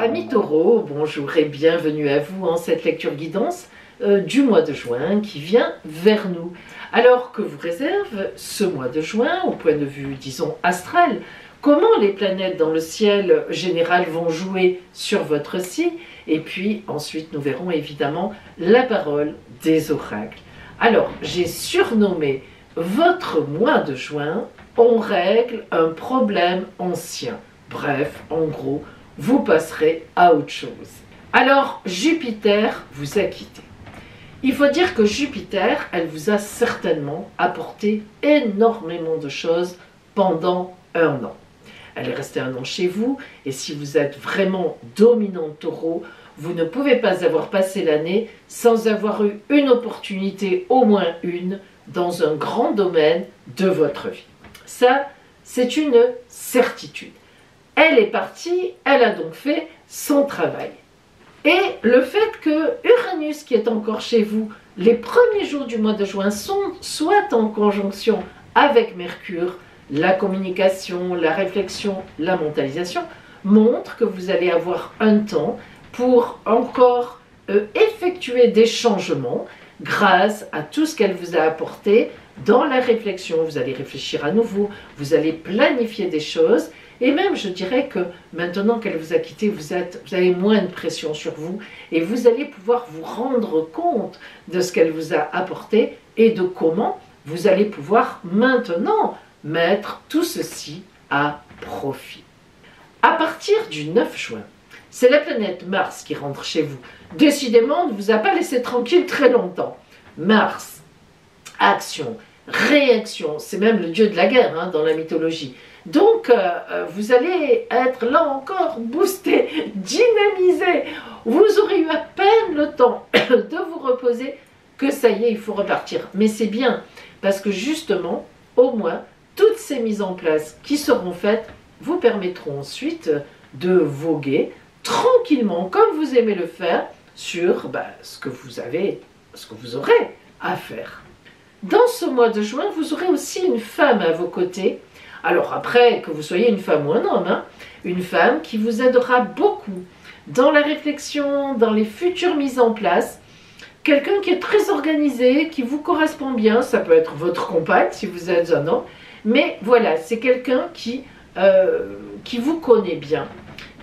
Amis taureaux, bonjour et bienvenue à vous en cette lecture guidance du mois de juin qui vient vers nous. Alors que vous réserve ce mois de juin au point de vue, disons, astral? Comment les planètes dans le ciel général vont jouer sur votre signe? Et puis ensuite nous verrons évidemment la parole des oracles. Alors j'ai surnommé votre mois de juin « On règle un problème ancien ». Bref, en gros, vous passerez à autre chose. Alors, Jupiter vous a quitté. Il faut dire que Jupiter, elle vous a certainement apporté énormément de choses pendant un an. Elle est restée un an chez vous, et si vous êtes vraiment dominant taureau, vous ne pouvez pas avoir passé l'année sans avoir eu une opportunité, au moins une, dans un grand domaine de votre vie. Ça, c'est une certitude. Elle est partie, elle a donc fait son travail. Et le fait que Uranus, qui est encore chez vous, les premiers jours du mois de juin, soit en conjonction avec Mercure, la communication, la réflexion, la mentalisation, montre que vous allez avoir un temps pour encore effectuer des changements grâce à tout ce qu'elle vous a apporté dans la réflexion. Vous allez réfléchir à nouveau, vous allez planifier des choses. Et même, je dirais que maintenant qu'elle vous a quitté, vous avez moins de pression sur vous et vous allez pouvoir vous rendre compte de ce qu'elle vous a apporté et de comment vous allez pouvoir maintenant mettre tout ceci à profit. À partir du 9 juin, c'est la planète Mars qui rentre chez vous. Décidément, on ne vous a pas laissé tranquille très longtemps. Mars, action, réaction, c'est même le dieu de la guerre dans la mythologie. Donc, vous allez être là encore boosté, dynamisé. Vous aurez eu à peine le temps de vous reposer que ça y est, il faut repartir. Mais c'est bien, parce que justement, au moins, toutes ces mises en place qui seront faites vous permettront ensuite de voguer tranquillement, comme vous aimez le faire, sur ce que vous aurez à faire. Dans ce mois de juin, vous aurez aussi une femme à vos côtés. Alors après, que vous soyez une femme ou un homme, une femme qui vous aidera beaucoup dans la réflexion, dans les futures mises en place. Quelqu'un qui est très organisé, qui vous correspond bien, ça peut être votre compagne si vous êtes un homme, mais voilà, c'est quelqu'un qui vous connaît bien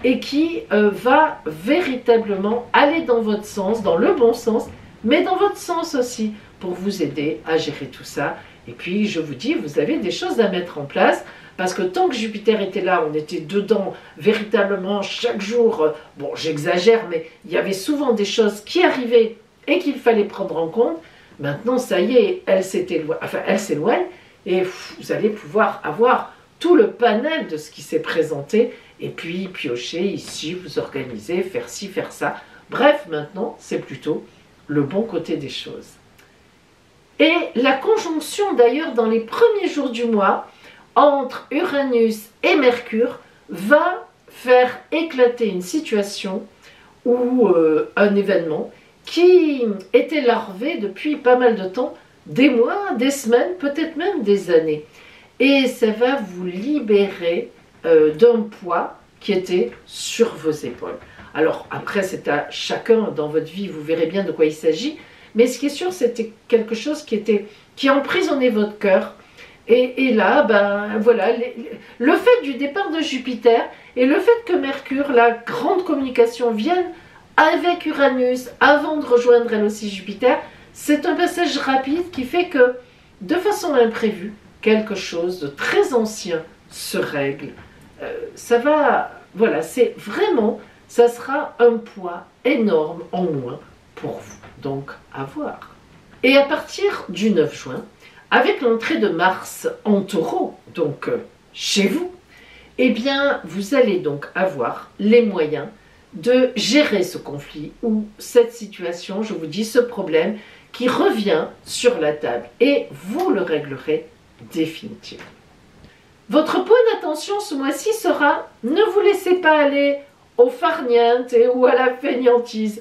et qui va véritablement aller dans votre sens, dans le bon sens, mais dans votre sens aussi, pour vous aider à gérer tout ça. Et puis, je vous dis, vous avez des choses à mettre en place, parce que tant que Jupiter était là, on était dedans, véritablement, chaque jour, bon, j'exagère, mais il y avait souvent des choses qui arrivaient et qu'il fallait prendre en compte. Maintenant, ça y est, elle s'éloigne, et vous allez pouvoir avoir tout le panel de ce qui s'est présenté, et puis piocher ici, vous organiser, faire ci, faire ça. Bref, maintenant, c'est plutôt le bon côté des choses. Et la conjonction d'ailleurs dans les premiers jours du mois entre Uranus et Mercure va faire éclater une situation ou un événement qui était larvé depuis pas mal de temps, des mois, des semaines, peut-être même des années. Et ça va vous libérer d'un poids qui était sur vos épaules. Alors après, c'est à chacun dans votre vie, vous verrez bien de quoi il s'agit. Mais ce qui est sûr, c'était quelque chose qui emprisonnait votre cœur. Et là, voilà, le fait du départ de Jupiter et le fait que Mercure, la grande communication, vienne avec Uranus avant de rejoindre elle aussi Jupiter, c'est un passage rapide qui fait que, de façon imprévue, quelque chose de très ancien se règle. Voilà, c'est vraiment, ça sera un poids énorme en moins pour vous. Donc, à voir. Et à partir du 9 juin, avec l'entrée de Mars en Taureau, donc chez vous, eh bien, vous allez donc avoir les moyens de gérer ce conflit ou cette situation, je vous dis, ce problème qui revient sur la table et vous le réglerez définitivement. Votre point d'attention ce mois-ci sera « Ne vous laissez pas aller au farniente ou à la fainéantise ».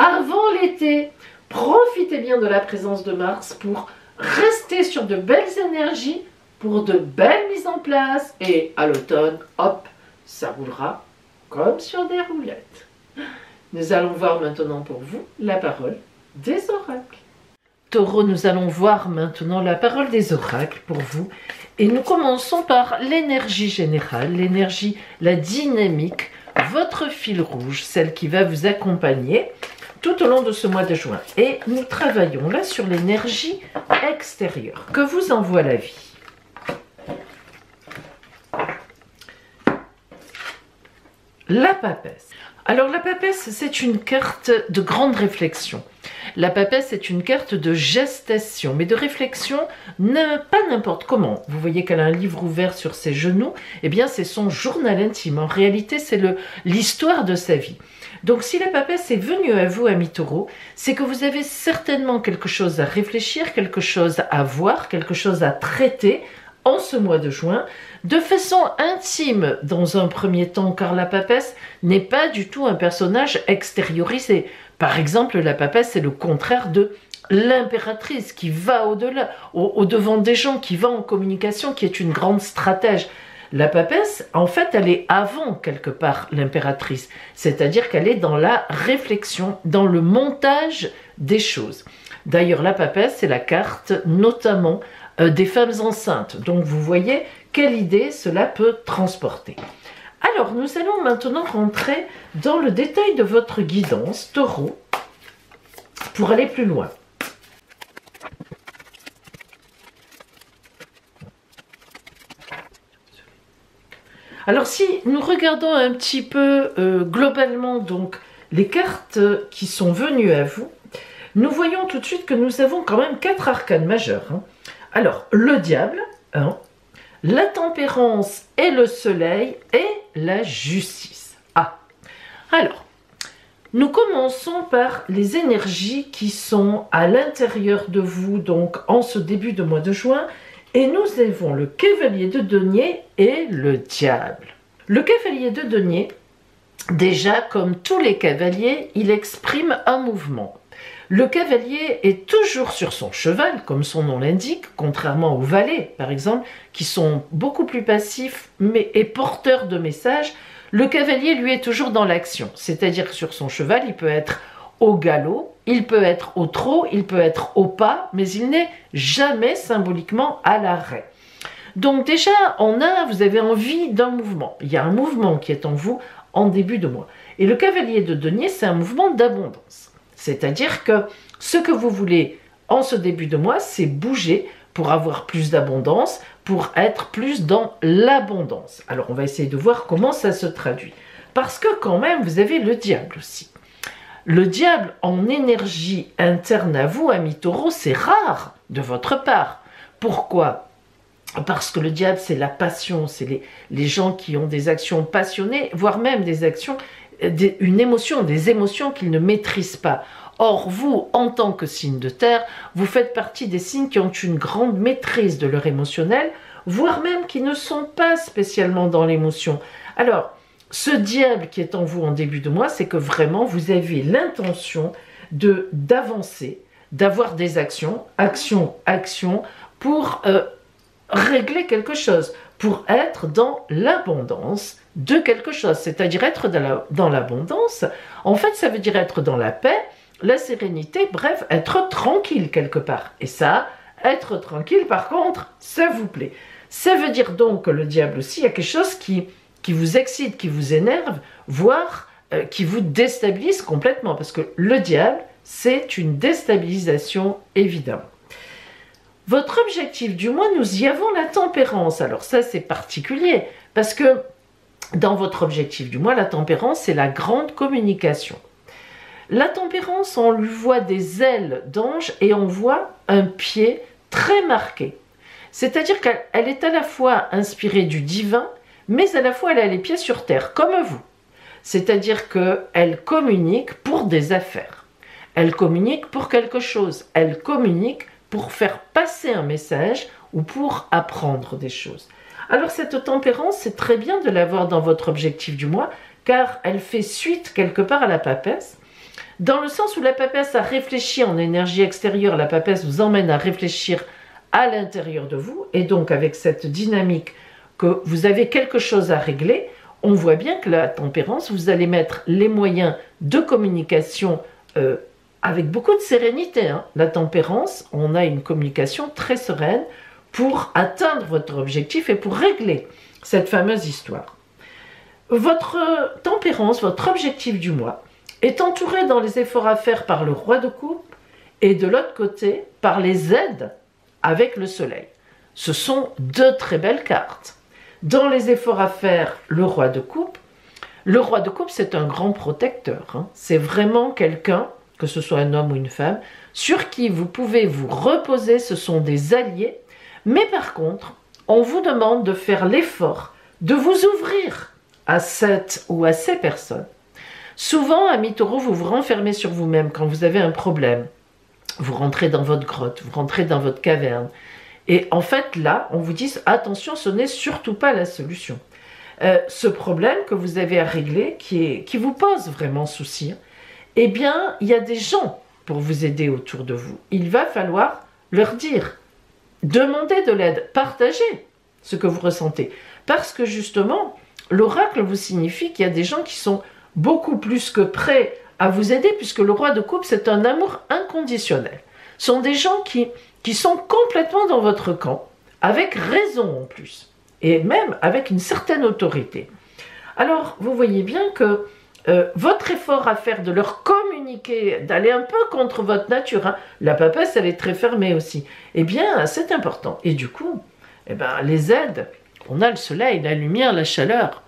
Avant l'été, profitez bien de la présence de Mars pour rester sur de belles énergies, pour de belles mises en place. Et à l'automne, hop, ça roulera comme sur des roulettes. Nous allons voir maintenant pour vous la parole des oracles. Taureau, nous allons voir maintenant la parole des oracles pour vous. Et nous commençons par l'énergie générale, l'énergie, la dynamique, votre fil rouge, celle qui va vous accompagner tout au long de ce mois de juin. Et nous travaillons là sur l'énergie extérieure que vous envoie la vie. La papesse. Alors la papesse, c'est une carte de grande réflexion. La papesse est une carte de gestation, mais de réflexion, pas n'importe comment. Vous voyez qu'elle a un livre ouvert sur ses genoux, eh bien c'est son journal intime. En réalité, c'est l'histoire de sa vie. Donc si la papesse est venue à vous, amis taureaux, c'est que vous avez certainement quelque chose à réfléchir, quelque chose à voir, quelque chose à traiter en ce mois de juin, de façon intime dans un premier temps, car la papesse n'est pas du tout un personnage extériorisé. Par exemple, la papesse est le contraire de l'impératrice qui va au-delà, au-devant des gens, qui va en communication, qui est une grande stratège. La papesse, en fait, elle est avant quelque part l'impératrice, c'est-à-dire qu'elle est dans la réflexion, dans le montage des choses. D'ailleurs, la papesse, c'est la carte notamment des femmes enceintes. Donc vous voyez quelle idée cela peut transporter. Alors, nous allons maintenant rentrer dans le détail de votre guidance, taureau, pour aller plus loin. Alors, si nous regardons un petit peu globalement donc les cartes qui sont venues à vous, nous voyons tout de suite que nous avons quand même 4 arcanes majeures. Alors, le diable, la tempérance et le soleil et la justice. Alors, nous commençons par les énergies qui sont à l'intérieur de vous, donc en ce début de mois de juin, et nous avons le cavalier de denier et le diable. Le cavalier de denier, déjà comme tous les cavaliers, il exprime un mouvement. Le cavalier est toujours sur son cheval, comme son nom l'indique, contrairement aux valets, par exemple, qui sont beaucoup plus passifs et porteurs de messages. Le cavalier, lui, est toujours dans l'action, c'est-à-dire que sur son cheval, il peut être au galop, il peut être au trot, il peut être au pas, mais il n'est jamais symboliquement à l'arrêt. Donc déjà, vous avez envie d'un mouvement. Il y a un mouvement qui est en vous en début de mois. Et le cavalier de denier, c'est un mouvement d'abondance. C'est-à-dire que ce que vous voulez en ce début de mois, c'est bouger pour avoir plus d'abondance, pour être plus dans l'abondance. Alors, on va essayer de voir comment ça se traduit. Parce que quand même, vous avez le diable aussi. Le diable en énergie interne à vous, amis taureaux, c'est rare de votre part. Pourquoi ? Parce que le diable, c'est la passion, c'est les gens qui ont des actions passionnées, voire même des actions, une émotion, des émotions qu'ils ne maîtrisent pas. Or, vous, en tant que signe de terre, vous faites partie des signes qui ont une grande maîtrise de leur émotionnel, voire même qui ne sont pas spécialement dans l'émotion. Alors, ce diable qui est en vous en début de mois, c'est que vraiment vous avez l'intention d'avancer, d'avoir des actions, pour régler quelque chose, pour être dans l'abondance de quelque chose, c'est-à-dire être dans l'abondance. En fait, ça veut dire être dans la paix, la sérénité, bref, être tranquille quelque part. Et ça, être tranquille, par contre, ça vous plaît. Ça veut dire donc que le diable aussi, il y a quelque chose qui vous excite, qui vous énerve, voire qui vous déstabilise complètement, parce que le diable, c'est une déstabilisation évidemment. Votre objectif du mois, nous y avons la tempérance. Alors ça, c'est particulier, parce que dans votre objectif du mois, la tempérance, c'est la grande communication. La tempérance, on lui voit des ailes d'ange et on voit un pied très marqué. C'est-à-dire qu'elle est à la fois inspirée du divin, mais à la fois elle a les pieds sur terre, comme vous. C'est-à-dire qu'elle communique pour des affaires. Elle communique pour quelque chose. Elle communique pour faire passer un message ou pour apprendre des choses. Alors cette tempérance, c'est très bien de l'avoir dans votre objectif du mois, car elle fait suite quelque part à la papesse, dans le sens où la papesse a réfléchi en énergie extérieure, la papesse vous emmène à réfléchir à l'intérieur de vous, et donc avec cette dynamique que vous avez quelque chose à régler, on voit bien que la tempérance, vous allez mettre les moyens de communication avec beaucoup de sérénité. La tempérance, on a une communication très sereine pour atteindre votre objectif et pour régler cette fameuse histoire. Votre tempérance, votre objectif du mois, est entouré dans les efforts à faire par le roi de coupe et de l'autre côté par les aides avec le soleil. Ce sont deux très belles cartes. Dans les efforts à faire, le roi de coupe c'est un grand protecteur. C'est vraiment quelqu'un, que ce soit un homme ou une femme, sur qui vous pouvez vous reposer, ce sont des alliés. Mais par contre, on vous demande de faire l'effort de vous ouvrir à cette ou à ces personnes. Souvent, amis taureaux, vous vous renfermez sur vous-même quand vous avez un problème. Vous rentrez dans votre grotte, vous rentrez dans votre caverne. Et en fait, là, on vous dit, attention, ce n'est surtout pas la solution. Ce problème que vous avez à régler, qui vous pose vraiment souci, eh bien, il y a des gens pour vous aider autour de vous. Il va falloir leur dire, demander de l'aide, partagez ce que vous ressentez. Parce que justement, l'oracle vous signifie qu'il y a des gens qui sont beaucoup plus que prêts à vous aider, puisque le roi de coupe, c'est un amour inconditionnel. Ce sont des gens qui sont complètement dans votre camp, avec raison en plus, et même avec une certaine autorité. Alors, vous voyez bien que votre effort à faire de leur communiquer, d'aller un peu contre votre nature, la papesse, elle est très fermée aussi, eh bien, c'est important. Et du coup, les aides, on a le soleil, la lumière, la chaleur,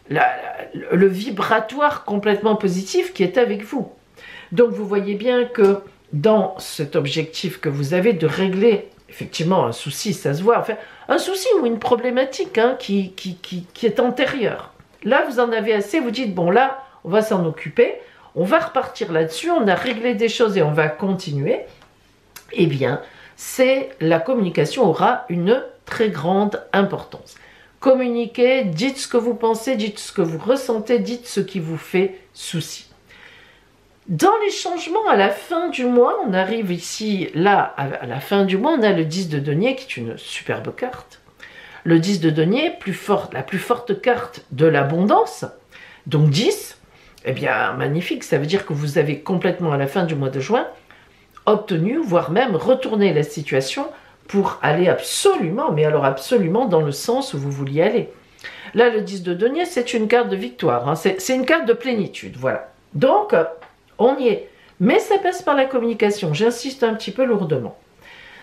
le vibratoire complètement positif qui est avec vous. Donc, vous voyez bien que dans cet objectif que vous avez de régler, effectivement, un souci, ça se voit, enfin, un souci ou une problématique qui est antérieure. Là, vous en avez assez, vous dites, bon là, on va s'en occuper, on va repartir là-dessus, on a réglé des choses et on va continuer. Eh bien, la communication aura une très grande importance. Communiquez, dites ce que vous pensez, dites ce que vous ressentez, dites ce qui vous fait souci. Dans les changements à la fin du mois, on arrive ici, là, à la fin du mois, on a le 10 de denier qui est une superbe carte. Le 10 de denier, la plus forte carte de l'abondance, donc 10, eh bien magnifique, ça veut dire que vous avez complètement à la fin du mois de juin obtenu, voire même retourné la situation pour aller absolument, mais alors absolument dans le sens où vous vouliez aller. Là, le 10 de denier, c'est une carte de victoire, c'est une carte de plénitude, voilà. Donc, on y est. Mais ça passe par la communication, j'insiste un petit peu lourdement.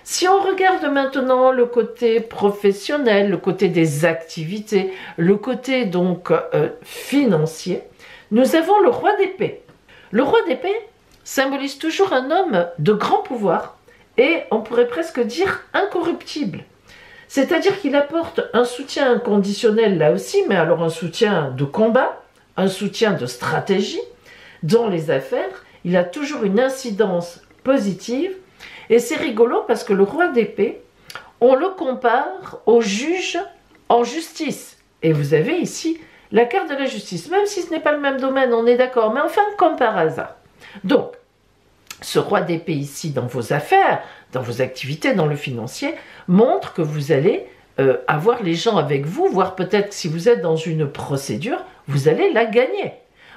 Si on regarde maintenant le côté professionnel, le côté des activités, le côté donc financier, nous avons le roi d'épée. Le roi d'épée symbolise toujours un homme de grand pouvoir et on pourrait presque dire incorruptible. C'est-à-dire qu'il apporte un soutien inconditionnel là aussi, mais alors un soutien de combat, un soutien de stratégie. Dans les affaires, il a toujours une incidence positive. Et c'est rigolo parce que le roi d'épée, on le compare au juge en justice. Et vous avez ici la carte de la justice. Même si ce n'est pas le même domaine, on est d'accord. Mais enfin, comme par hasard. Donc, ce roi d'épée ici, dans vos affaires, dans vos activités, dans le financier, montre que vous allez avoir les gens avec vous, voire peut-être si vous êtes dans une procédure, vous allez la gagner.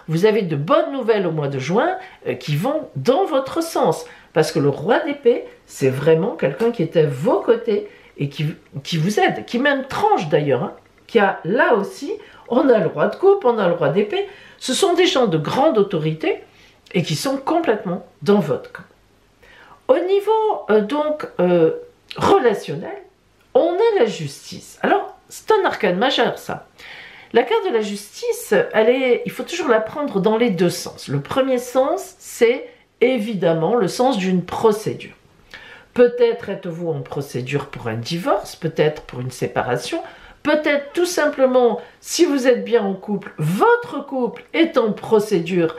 Vous avez de bonnes nouvelles au mois de juin qui vont dans votre sens. Parce que le roi d'épée, c'est vraiment quelqu'un qui est à vos côtés et qui vous aide, qui même tranche d'ailleurs, qui a là aussi, on a le roi de coupe, on a le roi d'épée. Ce sont des gens de grande autorité et qui sont complètement dans votre camp. Au niveau relationnel, on a la justice. Alors, c'est un arcane majeur ça. La carte de la justice, il faut toujours la prendre dans les deux sens. Le premier sens, c'est évidemment le sens d'une procédure. Peut-être êtes-vous en procédure pour un divorce, peut-être pour une séparation, peut-être tout simplement, si vous êtes bien en couple, votre couple est en procédure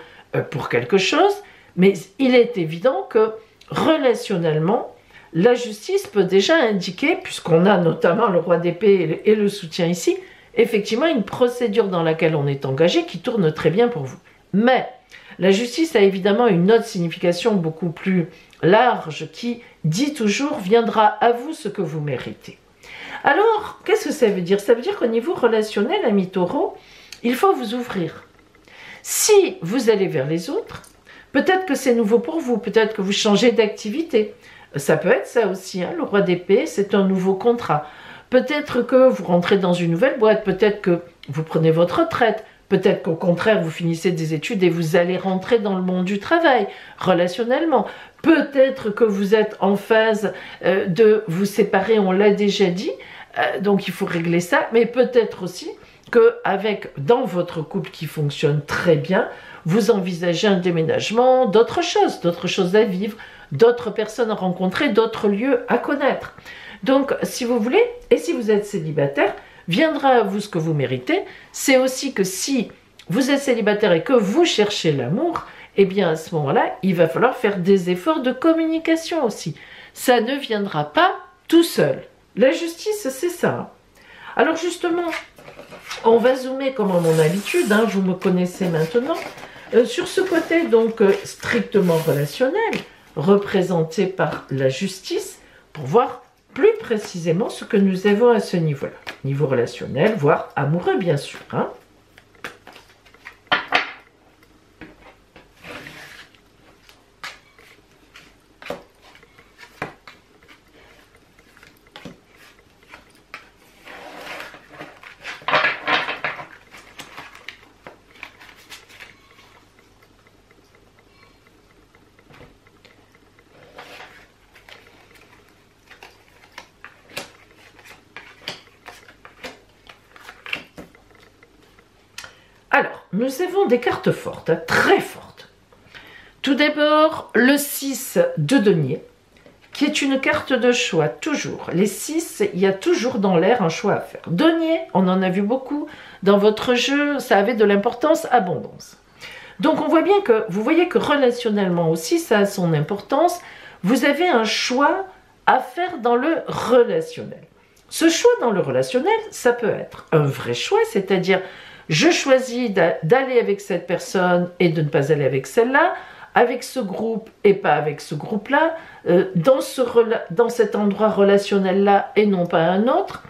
pour quelque chose, mais il est évident que relationnellement, la justice peut déjà indiquer, puisqu'on a notamment le roi d'épée et le soutien ici, effectivement une procédure dans laquelle on est engagé qui tourne très bien pour vous. Mais la justice a évidemment une autre signification beaucoup plus large qui dit toujours « viendra à vous ce que vous méritez ». Alors, qu'est-ce que ça veut dire? Ça veut dire qu'au niveau relationnel, amis taureaux, il faut vous ouvrir. Si vous allez vers les autres, peut-être que c'est nouveau pour vous, peut-être que vous changez d'activité. Ça peut être ça aussi, hein. Le roi d'épée, c'est un nouveau contrat. Peut-être que vous rentrez dans une nouvelle boîte, peut-être que vous prenez votre retraite, peut-être qu'au contraire, vous finissez des études et vous allez rentrer dans le monde du travail, relationnellement. Peut-être que vous êtes en phase de vous séparer, on l'a déjà dit, donc il faut régler ça, mais peut-être aussi dans votre couple qui fonctionne très bien, vous envisagez un déménagement, d'autres choses à vivre, d'autres personnes à rencontrer, d'autres lieux à connaître. Donc, si vous voulez, et si vous êtes célibataire, viendra à vous ce que vous méritez. C'est aussi que si vous êtes célibataire et que vous cherchez l'amour, eh bien à ce moment-là, il va falloir faire des efforts de communication aussi. Ça ne viendra pas tout seul. La justice, c'est ça. Alors justement, on va zoomer comme à mon habitude, hein, vous me connaissez maintenant, sur ce côté donc strictement relationnel, représenté par la justice, pour voir plus précisément ce que nous avons à ce niveau-là. Niveau relationnel, voire amoureux bien sûr. Hein. Alors, nous avons des cartes fortes, hein, très fortes. Tout d'abord, le 6 de denier, qui est une carte de choix, toujours. Les 6, il y a toujours dans l'air un choix à faire. Denier, on en a vu beaucoup. Dans votre jeu, ça avait de l'importance, abondance. Donc, on voit bien que, vous voyez que relationnellement aussi, ça a son importance. Vous avez un choix à faire dans le relationnel. Ce choix dans le relationnel, ça peut être un vrai choix, c'est-à-dire je choisis d'aller avec cette personne et de ne pas aller avec celle-là, avec ce groupe et pas avec ce groupe-là, dans cet endroit relationnel-là et non pas un autre.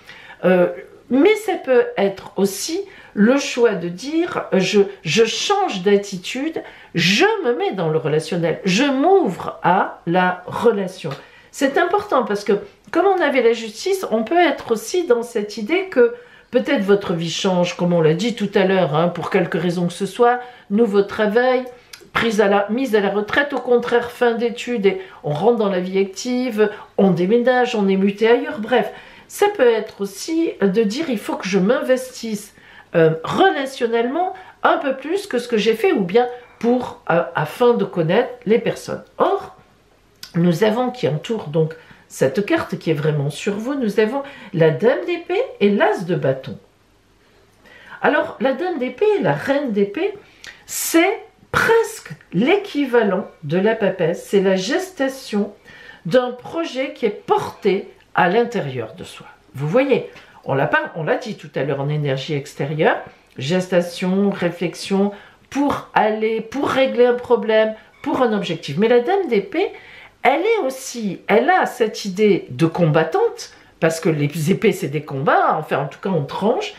Mais ça peut être aussi le choix de dire je change d'attitude, je me mets dans le relationnel, je m'ouvre à la relation. C'est important parce que comme on avait la justice, on peut être aussi dans cette idée que peut-être votre vie change, comme on l'a dit tout à l'heure, hein, pour quelque raison que ce soit, nouveau travail, mise à la retraite, au contraire, fin d'études, et on rentre dans la vie active, on déménage, on est muté ailleurs, bref. Ça peut être aussi de dire, il faut que je m'investisse relationnellement un peu plus que ce que j'ai fait, ou bien afin de connaître les personnes. Or, nous avons qui entoure donc cette carte qui est vraiment sur vous, nous avons la dame d'épée et l'as de bâton. Alors, la dame d'épée et la reine d'épée, c'est presque l'équivalent de la papesse, c'est la gestation d'un projet qui est porté à l'intérieur de soi. Vous voyez, on l'a dit tout à l'heure en énergie extérieure, gestation, réflexion, pour régler un problème, pour un objectif. Mais la dame d'épée, elle a cette idée de combattante, parce que les épées c'est des combats, enfin en tout cas on tranche,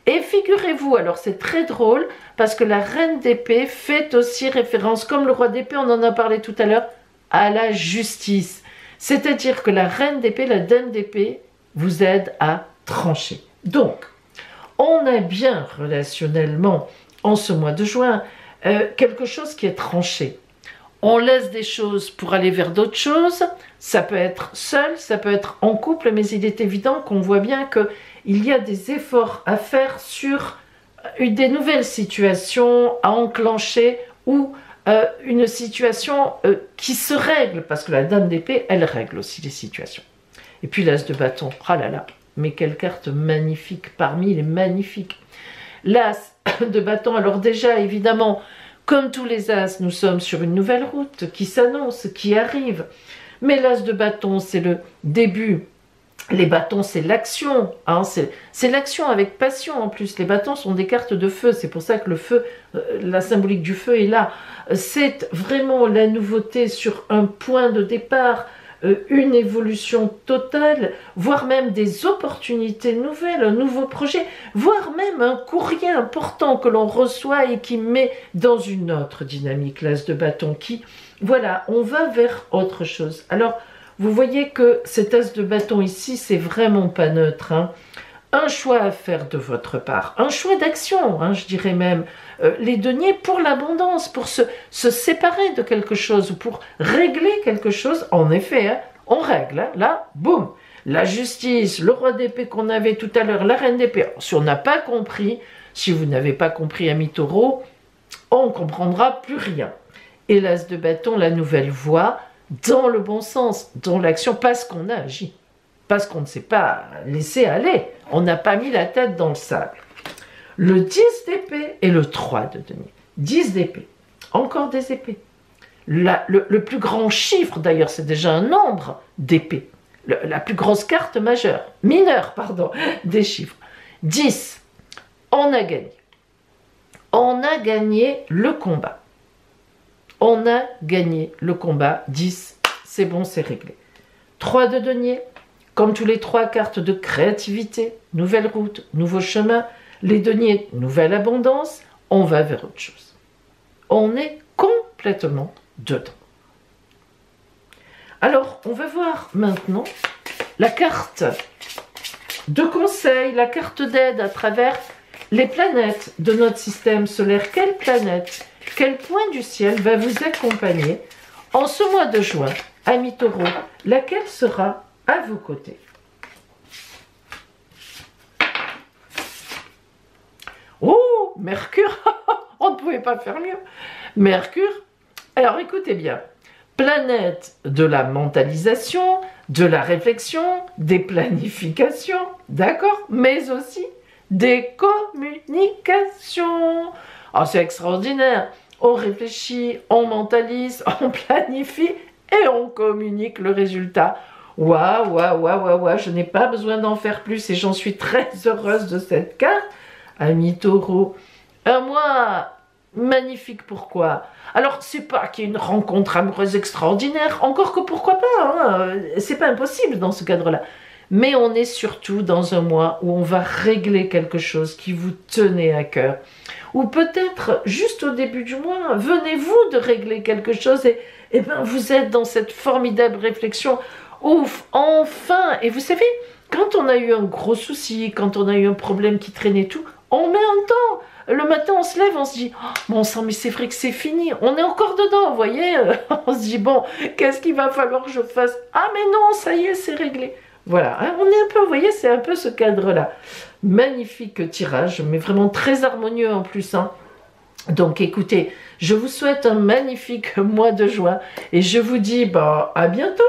et figurez-vous, alors c'est très drôle, parce que la reine d'épée fait aussi référence, comme le roi d'épée, on en a parlé tout à l'heure, à la justice. C'est-à-dire que la reine d'épée, la dame d'épée, vous aide à trancher. Donc, on a bien relationnellement, en ce mois de juin, quelque chose qui est tranché. On laisse des choses pour aller vers d'autres choses, ça peut être seul, ça peut être en couple, mais il est évident qu'on voit bien qu'il y a des efforts à faire sur des nouvelles situations à enclencher ou une situation qui se règle, parce que la dame d'épée, elle règle aussi les situations. Et puis l'as de bâton, ah là là, mais quelle carte magnifique, parmi les magnifiques. L'as de bâton, alors déjà, évidemment, comme tous les as, nous sommes sur une nouvelle route qui s'annonce, qui arrive. Mais l'as de bâton, c'est le début. Les bâtons, c'est l'action. Hein, c'est l'action avec passion en plus. Les bâtons sont des cartes de feu. C'est pour ça que le feu, la symbolique du feu est là. C'est vraiment la nouveauté sur un point de départ, une évolution totale, voire même des opportunités nouvelles, un nouveau projet, voire même un courrier important que l'on reçoit et qui met dans une autre dynamique, l'as de bâton, qui, voilà, on va vers autre chose. Alors, vous voyez que cet as de bâton ici, c'est vraiment pas neutre, hein. Un choix à faire de votre part, un choix d'action, hein, je dirais même, les deniers pour l'abondance, pour se séparer de quelque chose, ou pour régler quelque chose, en effet, hein, on règle, hein, là, boum, la justice, le roi d'épée qu'on avait tout à l'heure, la reine d'épée, si on n'a pas compris, si vous n'avez pas compris ami taureau, on ne comprendra plus rien. Et l'as de bâton, la nouvelle voie, dans le bon sens, dans l'action, parce qu'on a agi. Parce qu'on ne s'est pas laissé aller. On n'a pas mis la tête dans le sable. Le 10 d'épée et le 3 de denier. 10 d'épée. Encore des épées. Le plus grand chiffre, d'ailleurs, c'est déjà un nombre d'épées. La plus grosse carte mineure, pardon, des chiffres. 10. On a gagné. On a gagné le combat. On a gagné le combat. 10. C'est bon, c'est réglé. 3 de denier. Comme tous les 3 cartes de créativité, nouvelle route, nouveau chemin, les deniers, nouvelle abondance, on va vers autre chose. On est complètement dedans. Alors, on va voir maintenant la carte de conseil, la carte d'aide à travers les planètes de notre système solaire. Quelle planète, quel point du ciel va vous accompagner en ce mois de juin, amis taureaux, laquelle sera à vos côtés. Oh, Mercure, on ne pouvait pas faire mieux. Mercure, alors écoutez bien, planète de la mentalisation, de la réflexion, des planifications, d'accord, mais aussi des communications. Oh, c'est extraordinaire, on réfléchit, on mentalise, on planifie et on communique le résultat. Waouh, waouh, waouh, waouh, je n'ai pas besoin d'en faire plus et j'en suis très heureuse de cette carte. Amis taureaux, un mois magnifique, pourquoi? Alors, c'est pas qu'il y ait une rencontre amoureuse extraordinaire, encore que pourquoi pas, hein, c'est pas impossible dans ce cadre-là. Mais on est surtout dans un mois où on va régler quelque chose qui vous tenait à cœur. Ou peut-être, juste au début du mois, venez-vous de régler quelque chose et ben, vous êtes dans cette formidable réflexion. Ouf, enfin! Et vous savez, quand on a eu un gros souci, quand on a eu un problème qui traînait tout, on met un temps. Le matin, on se lève, on se dit oh, bon sang, mais c'est vrai que c'est fini. On est encore dedans, vous voyez. On se dit bon, qu'est-ce qu'il va falloir que je fasse? Ah mais non, ça y est, c'est réglé. Voilà, hein, on est un peu, vous voyez, c'est un peu ce cadre-là. Magnifique tirage, mais vraiment très harmonieux en plus, hein. Donc écoutez, je vous souhaite un magnifique mois de juin et je vous dis bah, à bientôt.